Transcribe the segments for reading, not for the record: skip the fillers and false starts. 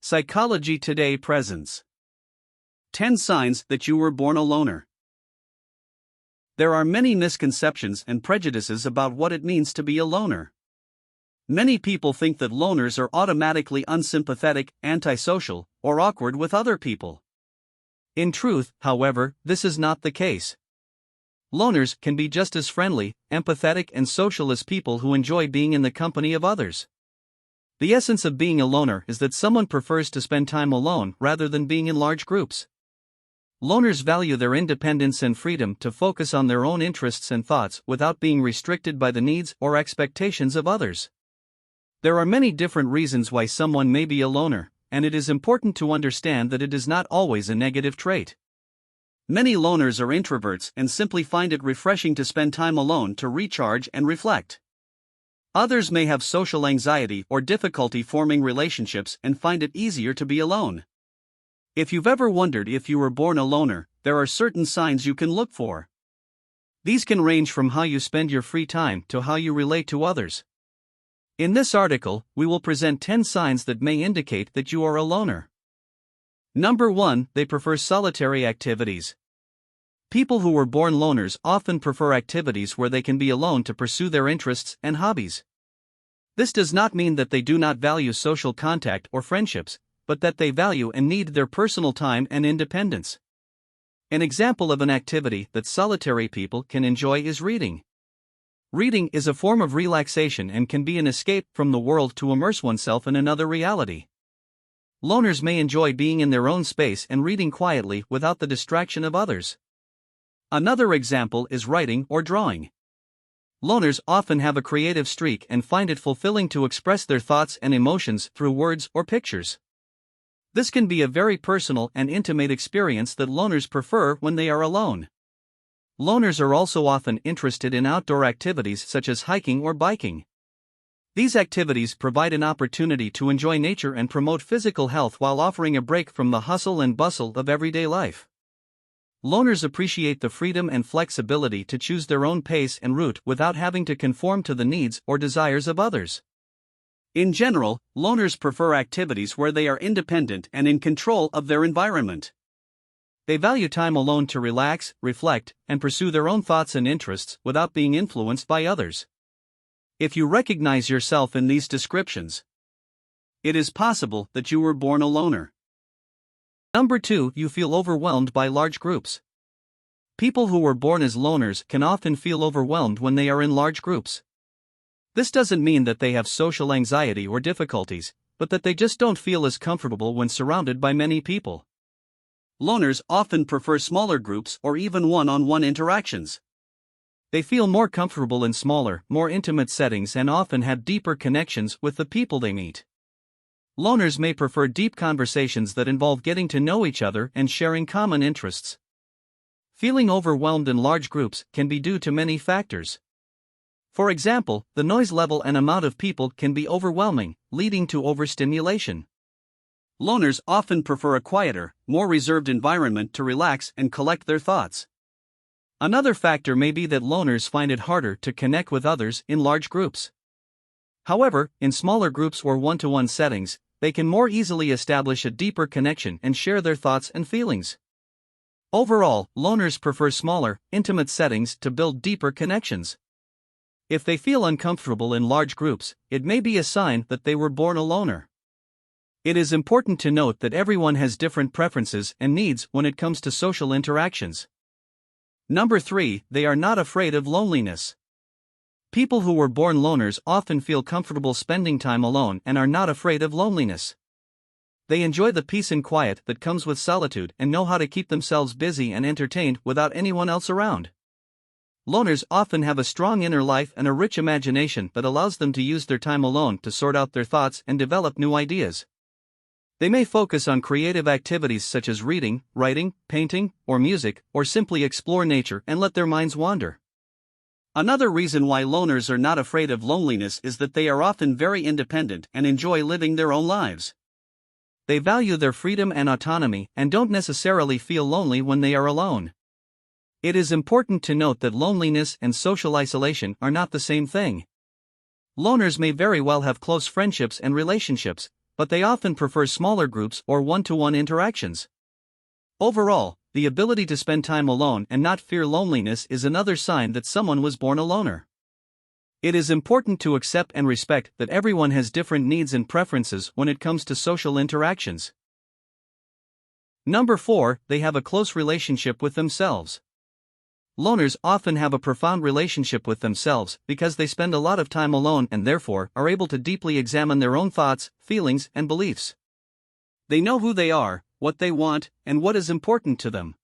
Psychology Today presents 10 Signs That You Were Born a Loner. There are many misconceptions and prejudices about what it means to be a loner. Many people think that loners are automatically unsympathetic, antisocial, or awkward with other people. In truth, however, this is not the case. Loners can be just as friendly, empathetic, and social as people who enjoy being in the company of others. The essence of being a loner is that someone prefers to spend time alone rather than being in large groups. Loners value their independence and freedom to focus on their own interests and thoughts without being restricted by the needs or expectations of others. There are many different reasons why someone may be a loner, and it is important to understand that it is not always a negative trait. Many loners are introverts and simply find it refreshing to spend time alone to recharge and reflect. Others may have social anxiety or difficulty forming relationships and find it easier to be alone. If you've ever wondered if you were born a loner, there are certain signs you can look for. These can range from how you spend your free time to how you relate to others. In this article, we will present 10 signs that may indicate that you are a loner. Number 1, they prefer solitary activities. People who were born loners often prefer activities where they can be alone to pursue their interests and hobbies. This does not mean that they do not value social contact or friendships, but that they value and need their personal time and independence. An example of an activity that solitary people can enjoy is reading. Reading is a form of relaxation and can be an escape from the world to immerse oneself in another reality. Loners may enjoy being in their own space and reading quietly without the distraction of others. Another example is writing or drawing. Loners often have a creative streak and find it fulfilling to express their thoughts and emotions through words or pictures. This can be a very personal and intimate experience that loners prefer when they are alone. Loners are also often interested in outdoor activities such as hiking or biking. These activities provide an opportunity to enjoy nature and promote physical health while offering a break from the hustle and bustle of everyday life. Loners appreciate the freedom and flexibility to choose their own pace and route without having to conform to the needs or desires of others. In general, loners prefer activities where they are independent and in control of their environment. They value time alone to relax, reflect, and pursue their own thoughts and interests without being influenced by others. If you recognize yourself in these descriptions, it is possible that you were born a loner. Number 2, you feel overwhelmed by large groups. People who were born as loners can often feel overwhelmed when they are in large groups. This doesn't mean that they have social anxiety or difficulties, but that they just don't feel as comfortable when surrounded by many people. Loners often prefer smaller groups or even one-on-one interactions. They feel more comfortable in smaller, more intimate settings and often have deeper connections with the people they meet. Loners may prefer deep conversations that involve getting to know each other and sharing common interests. Feeling overwhelmed in large groups can be due to many factors. For example, the noise level and amount of people can be overwhelming, leading to overstimulation. Loners often prefer a quieter, more reserved environment to relax and collect their thoughts. Another factor may be that loners find it harder to connect with others in large groups. However, in smaller groups or one-to-one settings, they can more easily establish a deeper connection and share their thoughts and feelings. Overall, loners prefer smaller, intimate settings to build deeper connections. If they feel uncomfortable in large groups, it may be a sign that they were born a loner. It is important to note that everyone has different preferences and needs when it comes to social interactions. Number 3, they are not afraid of loneliness. People who were born loners often feel comfortable spending time alone and are not afraid of loneliness. They enjoy the peace and quiet that comes with solitude and know how to keep themselves busy and entertained without anyone else around. Loners often have a strong inner life and a rich imagination that allows them to use their time alone to sort out their thoughts and develop new ideas. They may focus on creative activities such as reading, writing, painting, or music, or simply explore nature and let their minds wander. Another reason why loners are not afraid of loneliness is that they are often very independent and enjoy living their own lives. They value their freedom and autonomy and don't necessarily feel lonely when they are alone. It is important to note that loneliness and social isolation are not the same thing. Loners may very well have close friendships and relationships, but they often prefer smaller groups or one-to-one interactions. Overall, the ability to spend time alone and not fear loneliness is another sign that someone was born a loner. It is important to accept and respect that everyone has different needs and preferences when it comes to social interactions. Number 4, they have a close relationship with themselves. Loners often have a profound relationship with themselves because they spend a lot of time alone and therefore are able to deeply examine their own thoughts, feelings, and beliefs. They know who they are, what they want, and what is important to them.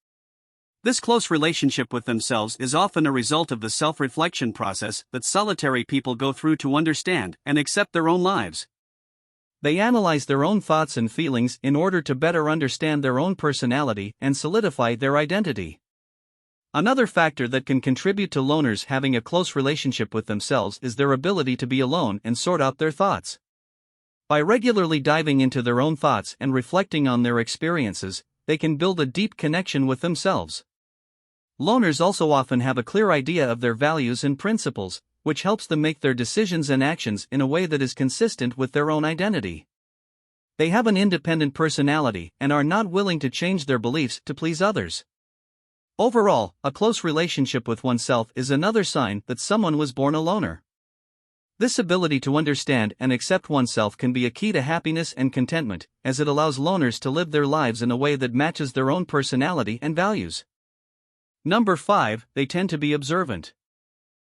This close relationship with themselves is often a result of the self-reflection process that solitary people go through to understand and accept their own lives. They analyze their own thoughts and feelings in order to better understand their own personality and solidify their identity. Another factor that can contribute to loners having a close relationship with themselves is their ability to be alone and sort out their thoughts. By regularly diving into their own thoughts and reflecting on their experiences, they can build a deep connection with themselves. Loners also often have a clear idea of their values and principles, which helps them make their decisions and actions in a way that is consistent with their own identity. They have an independent personality and are not willing to change their beliefs to please others. Overall, a close relationship with oneself is another sign that someone was born a loner. This ability to understand and accept oneself can be a key to happiness and contentment, as it allows loners to live their lives in a way that matches their own personality and values. Number 5, they tend to be observant.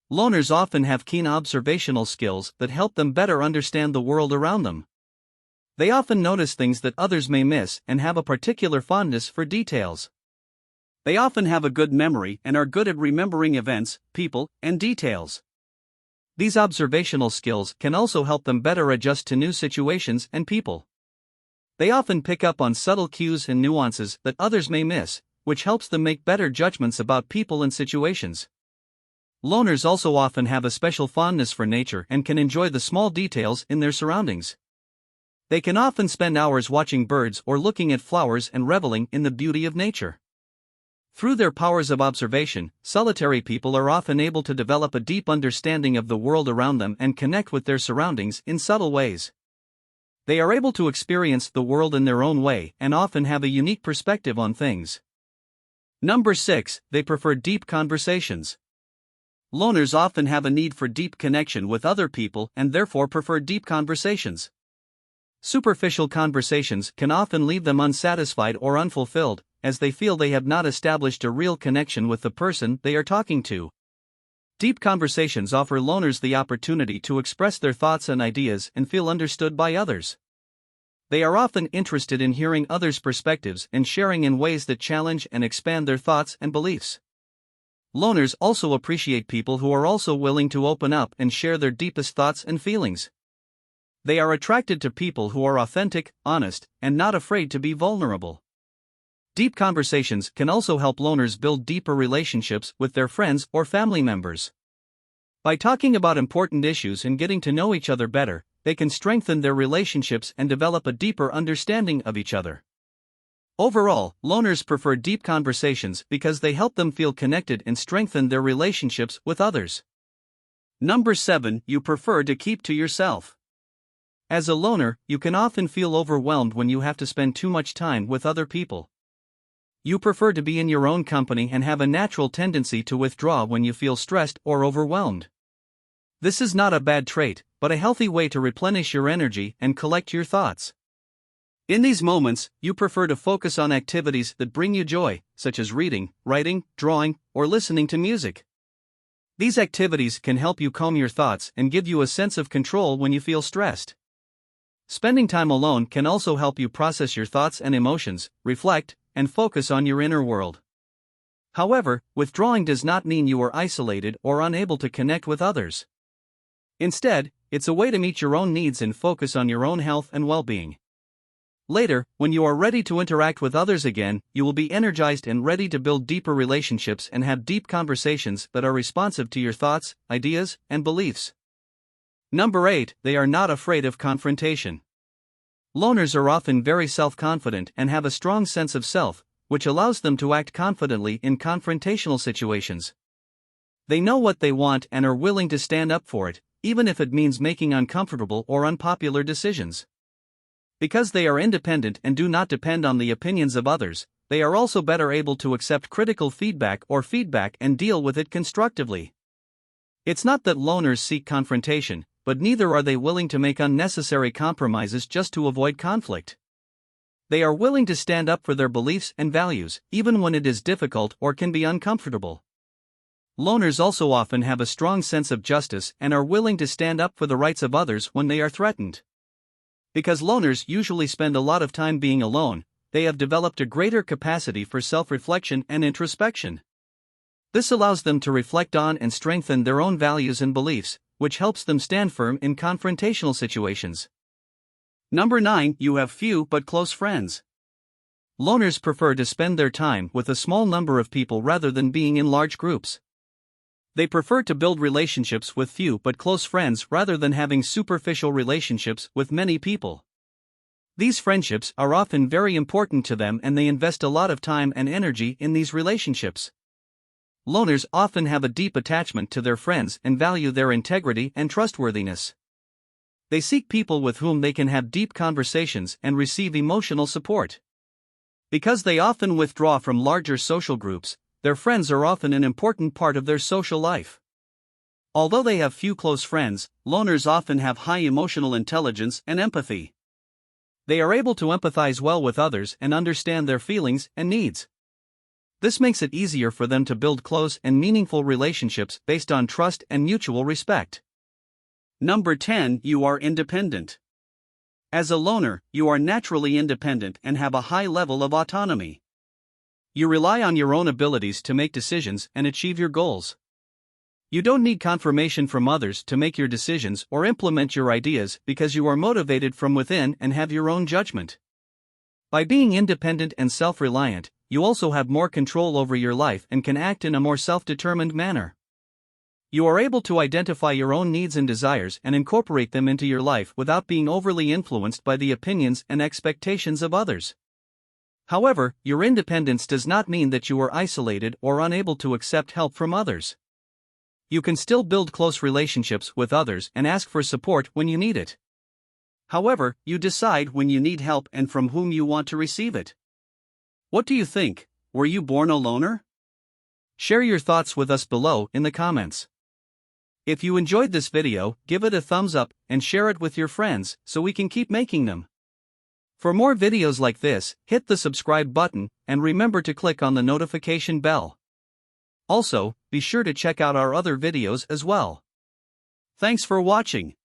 Loners often have keen observational skills that help them better understand the world around them. They often notice things that others may miss and have a particular fondness for details. They often have a good memory and are good at remembering events, people, and details. These observational skills can also help them better adjust to new situations and people. They often pick up on subtle cues and nuances that others may miss, which helps them make better judgments about people and situations. Loners also often have a special fondness for nature and can enjoy the small details in their surroundings. They can often spend hours watching birds or looking at flowers and reveling in the beauty of nature. Through their powers of observation, solitary people are often able to develop a deep understanding of the world around them and connect with their surroundings in subtle ways. They are able to experience the world in their own way and often have a unique perspective on things. Number 6, they prefer deep conversations. Loners often have a need for deep connection with other people and therefore prefer deep conversations. Superficial conversations can often leave them unsatisfied or unfulfilled, as they feel they have not established a real connection with the person they are talking to. Deep conversations offer loners the opportunity to express their thoughts and ideas and feel understood by others. They are often interested in hearing others' perspectives and sharing in ways that challenge and expand their thoughts and beliefs. Loners also appreciate people who are also willing to open up and share their deepest thoughts and feelings. They are attracted to people who are authentic, honest, and not afraid to be vulnerable. Deep conversations can also help loners build deeper relationships with their friends or family members. By talking about important issues and getting to know each other better, they can strengthen their relationships and develop a deeper understanding of each other. Overall, loners prefer deep conversations because they help them feel connected and strengthen their relationships with others. Number 7, you prefer to keep to yourself. As a loner, you can often feel overwhelmed when you have to spend too much time with other people. You prefer to be in your own company and have a natural tendency to withdraw when you feel stressed or overwhelmed. This is not a bad trait, but a healthy way to replenish your energy and collect your thoughts. In these moments, you prefer to focus on activities that bring you joy, such as reading, writing, drawing, or listening to music. These activities can help you calm your thoughts and give you a sense of control when you feel stressed. Spending time alone can also help you process your thoughts and emotions, reflect, and focus on your inner world. However, withdrawing does not mean you are isolated or unable to connect with others. Instead, it's a way to meet your own needs and focus on your own health and well-being. Later, when you are ready to interact with others again, you will be energized and ready to build deeper relationships and have deep conversations that are responsive to your thoughts, ideas, and beliefs. Number 8, they are not afraid of confrontation. Loners are often very self-confident and have a strong sense of self, which allows them to act confidently in confrontational situations. They know what they want and are willing to stand up for it, even if it means making uncomfortable or unpopular decisions. Because they are independent and do not depend on the opinions of others, they are also better able to accept critical feedback and deal with it constructively. It's not that loners seek confrontation, but neither are they willing to make unnecessary compromises just to avoid conflict. They are willing to stand up for their beliefs and values, even when it is difficult or can be uncomfortable. Loners also often have a strong sense of justice and are willing to stand up for the rights of others when they are threatened. Because loners usually spend a lot of time being alone, they have developed a greater capacity for self-reflection and introspection. This allows them to reflect on and strengthen their own values and beliefs, which helps them stand firm in confrontational situations. Number 9. You have few but close friends. Loners prefer to spend their time with a small number of people rather than being in large groups. They prefer to build relationships with few but close friends rather than having superficial relationships with many people. These friendships are often very important to them and they invest a lot of time and energy in these relationships. Loners often have a deep attachment to their friends and value their integrity and trustworthiness. They seek people with whom they can have deep conversations and receive emotional support. Because they often withdraw from larger social groups, their friends are often an important part of their social life. Although they have few close friends, loners often have high emotional intelligence and empathy. They are able to empathize well with others and understand their feelings and needs. This makes it easier for them to build close and meaningful relationships based on trust and mutual respect. Number 10. You are independent. As a loner, you are naturally independent and have a high level of autonomy. You rely on your own abilities to make decisions and achieve your goals. You don't need confirmation from others to make your decisions or implement your ideas because you are motivated from within and have your own judgment. By being independent and self-reliant, you also have more control over your life and can act in a more self-determined manner. You are able to identify your own needs and desires and incorporate them into your life without being overly influenced by the opinions and expectations of others. However, your independence does not mean that you are isolated or unable to accept help from others. You can still build close relationships with others and ask for support when you need it. However, you decide when you need help and from whom you want to receive it. What do you think? Were you born a loner? Share your thoughts with us below in the comments. If you enjoyed this video, give it a thumbs up and share it with your friends so we can keep making them. For more videos like this, hit the subscribe button and remember to click on the notification bell. Also, be sure to check out our other videos as well. Thanks for watching.